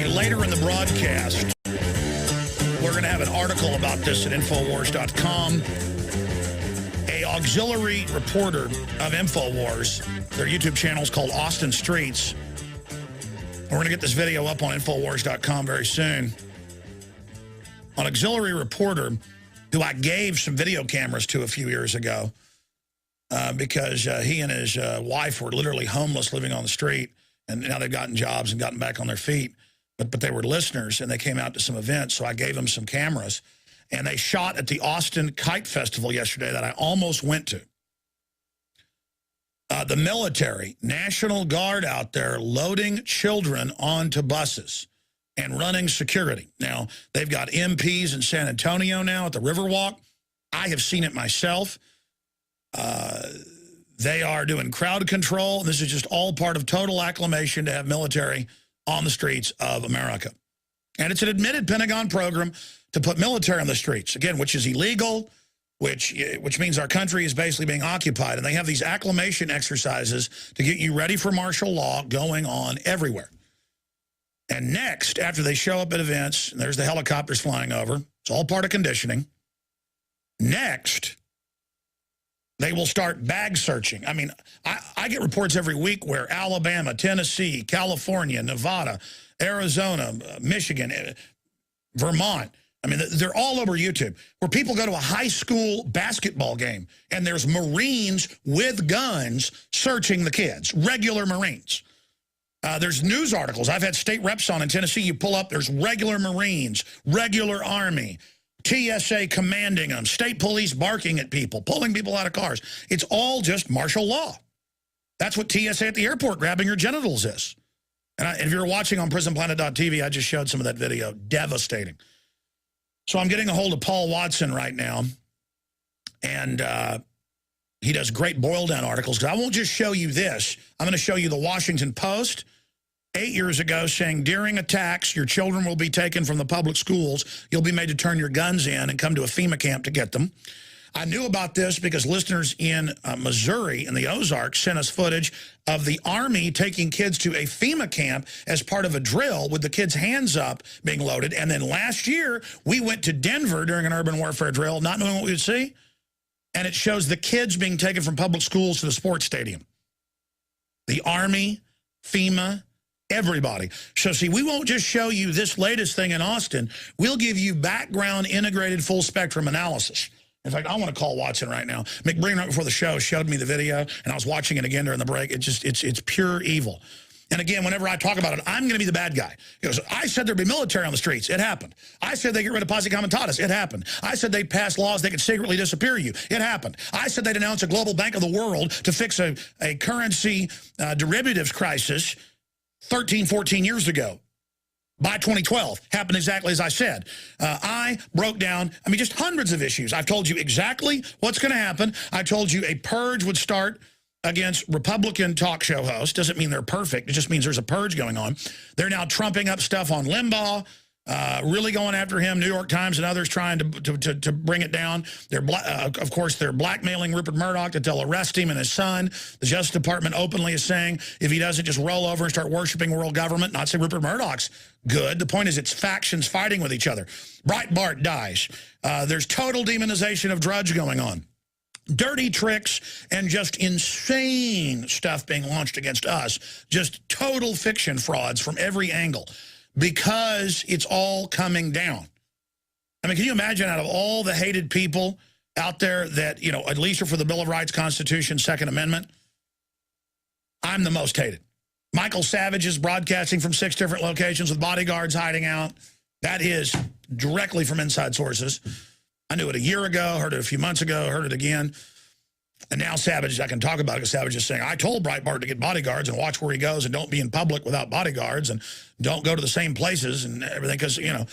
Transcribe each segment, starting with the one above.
later in the broadcast, we're going to have an article about this at Infowars.com. A auxiliary reporter of Infowars, their YouTube channel is called Austin Streets. We're going to get this video up on Infowars.com very soon. An auxiliary reporter who I gave some video cameras to a few years ago because he and his wife were literally homeless living on the street, and now they've gotten jobs and gotten back on their feet. But they were listeners, and they came out to some events, so I gave them some cameras. And they shot at the Austin Kite Festival yesterday that I almost went to. The military, National Guard out there loading children onto buses and running security. Now, they've got MPs in San Antonio now at the Riverwalk. I have seen it myself. They are doing crowd control. This is just all part of total acclamation to have military on the streets of America. And it's an admitted Pentagon program to put military on the streets, again, which is illegal, which means our country is basically being occupied. And they have these acclamation exercises to get you ready for martial law going on everywhere. And next, after they show up at events, and there's the helicopters flying over, it's all part of conditioning. Next, they will start bag searching. I mean, I get reports every week where Alabama, Tennessee, California, Nevada, Arizona, Michigan, Vermont, I mean, they're all over YouTube, where people go to a high school basketball game, and there's Marines with guns searching the kids, regular Marines. There's news articles. I've had state reps on in Tennessee. You pull up, there's regular Marines, regular Army, TSA commanding them, state police barking at people, pulling people out of cars. It's all just martial law. That's what TSA at the airport grabbing your genitals is. And if you're watching on prisonplanet.tv, I just showed some of that video. Devastating. So I'm getting a hold of Paul Watson right now, and he does great boil-down articles, because I won't just show you this. I'm going to show you the Washington Post 8 years ago saying during attacks, your children will be taken from the public schools. You'll be made to turn your guns in and come to a FEMA camp to get them. I knew about this because listeners in Missouri and the Ozarks sent us footage of the Army taking kids to a FEMA camp as part of a drill with the kids' hands up being loaded. And then last year, we went to Denver during an urban warfare drill, not knowing what we would see. And it shows the kids being taken from public schools to the sports stadium. The Army, FEMA, everybody. So, see, we won't just show you this latest thing in Austin. We'll give you background, integrated, full-spectrum analysis. In fact, I want to call Watson right now. McBreen, right before the show, showed me the video, and I was watching it again during the break. It's pure evil. And again, whenever I talk about it, I'm going to be the bad guy. He goes, I said there'd be military on the streets. It happened. I said they'd get rid of posse comitatus. It happened. I said they'd pass laws that could secretly disappear you. It happened. I said they'd announce a global bank of the world to fix a currency derivatives crisis 13, 14 years ago. By 2012, happened exactly as I said. I broke down, I mean, just hundreds of issues. I've told you exactly what's going to happen. I told you a purge would start against Republican talk show hosts. Doesn't mean they're perfect. It just means there's a purge going on. They're now trumping up stuff on Limbaugh, really going after him. New York Times and others trying to bring it down. They're of course, they're blackmailing Rupert Murdoch that they'll arrest him and his son. The Justice Department openly is saying if he doesn't just roll over and start worshiping world government, not say Rupert Murdoch's good. The point is it's factions fighting with each other. Breitbart dies. There's total demonization of Drudge going on. Dirty tricks and just insane stuff being launched against us. Just total fiction frauds from every angle, because it's all coming down. I mean, can you imagine, out of all the hated people out there that, you know, at least are for the Bill of Rights, Constitution, Second Amendment, I'm the most hated. Michael Savage is broadcasting from 6 different locations with bodyguards hiding out. That is directly from inside sources. I knew it a year ago, heard it a few months ago, heard it again. And now Savage, I can talk about it because Savage is saying, I told Breitbart to get bodyguards and watch where he goes and don't be in public without bodyguards and don't go to the same places and everything. Because, you know,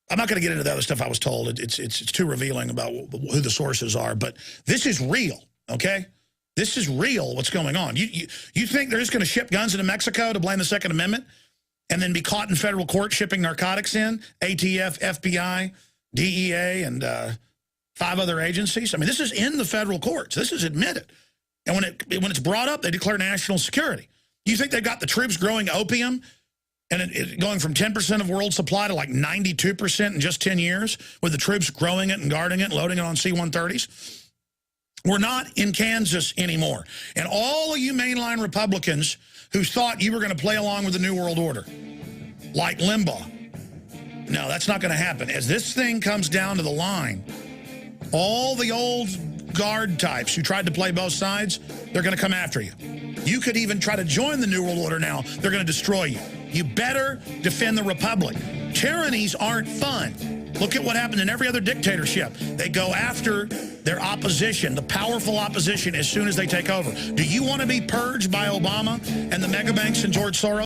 I'm not going to get into the other stuff I was told. It's too revealing about who the sources are. But this is real, okay? This is real, what's going on. You think they're just going to ship guns into Mexico to blame the Second Amendment and then be caught in federal court shipping narcotics in? ATF, FBI, DEA, and 5 other agencies. I mean, this is in the federal courts. This is admitted. And when it's brought up, they declare national security. You think they've got the troops growing opium and going from 10% of world supply to like 92% in just 10 years, with the troops growing it and guarding it and loading it on C-130s. We're not in Kansas anymore. And all of you mainline Republicans who thought you were going to play along with the New World Order, like Limbaugh, no, that's not going to happen. As this thing comes down to the line, all the old guard types who tried to play both sides, they're going to come after you. You could even try to join the New World Order now. They're going to destroy you. You better defend the Republic. Tyrannies aren't fun. Look at what happened in every other dictatorship. They go after their opposition, the powerful opposition, as soon as they take over. Do you want to be purged by Obama and the megabanks and George Soros?